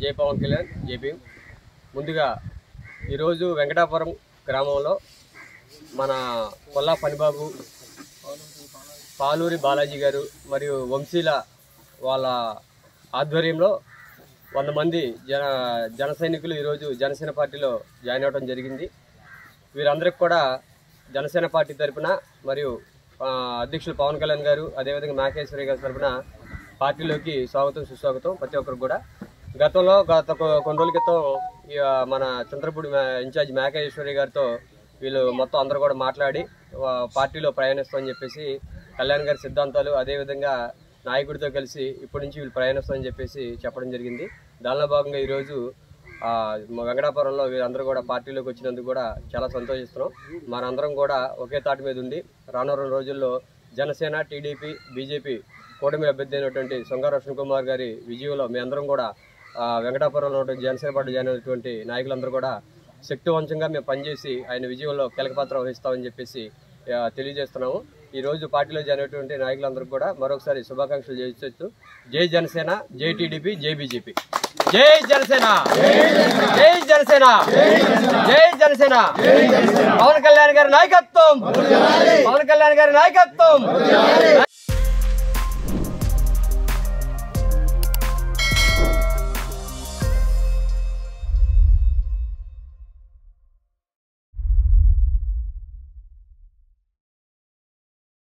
జై పవన్ కళ్యాణ్ జేపీ. ముందుగా ఈరోజు వెంకటాపురం గ్రామంలో మన కొల్లా పనిబాబు, పాలూరి బాలాజీ గారు మరియు వంశీల వాళ్ళ ఆధ్వర్యంలో 100 మంది జన సైనికులు ఈరోజు జనసేన పార్టీలో జాయిన్ అవ్వడం జరిగింది. వీరందరికీ కూడా జనసేన పార్టీ తరఫున మరియు అధ్యక్షులు పవన్ కళ్యాణ్ గారు, అదేవిధంగా నాగేశ్వరి గారి తరఫున పార్టీలోకి స్వాగతం సుస్వాగతం ప్రతి ఒక్కరికి కూడా. గతంలో గత కొన్ని రోజుల క్రితం మన చంద్రపూడి ఇన్ఛార్జ్ నాగేశ్వరి గారితో వీళ్ళు మొత్తం అందరూ కూడా మాట్లాడి పార్టీలో ప్రయాణిస్తామని చెప్పేసి కళ్యాణ్ గారి సిద్ధాంతాలు, అదేవిధంగా నాయకుడితో కలిసి ఇప్పటి నుంచి వీళ్ళు ప్రయాణిస్తామని చెప్పేసి చెప్పడం జరిగింది. దానిలో భాగంగా ఈరోజు వెంకటాపురంలో వీరందరూ కూడా పార్టీలోకి వచ్చినందుకు కూడా చాలా సంతోషిస్తున్నాం. మనందరం కూడా ఒకే తాటి మీద ఉండి రానున్న రోజుల్లో జనసేన, టీడీపీ, బీజేపీ కూటమి అభ్యర్థి అయినటువంటి సొంగ రోషన్ కుమార్ గారి విజయంలో మీ అందరం కూడా వెంకటాపురంలో జనసేన పార్టీ జాయిన్ అయినటువంటి నాయకులందరూ కూడా శక్తివంతంగా మేము పనిచేసి ఆయన విజయంలో కీలక పాత్ర వహిస్తామని చెప్పేసి తెలియజేస్తున్నాము. ఈరోజు పార్టీలో జాయిన్ అయినటువంటి నాయకులందరూ కూడా మరొకసారి శుభాకాంక్షలు చేస్తూ జై జనసేన, జై టీడీపీ, జై బీజేపీ. జై జనసేన, జై జనసేన, జై జనసేన. పవన్ కళ్యాణ్ గారి నాయకత్వం, పవన్ కళ్యాణ్ గారి నాయకత్వం.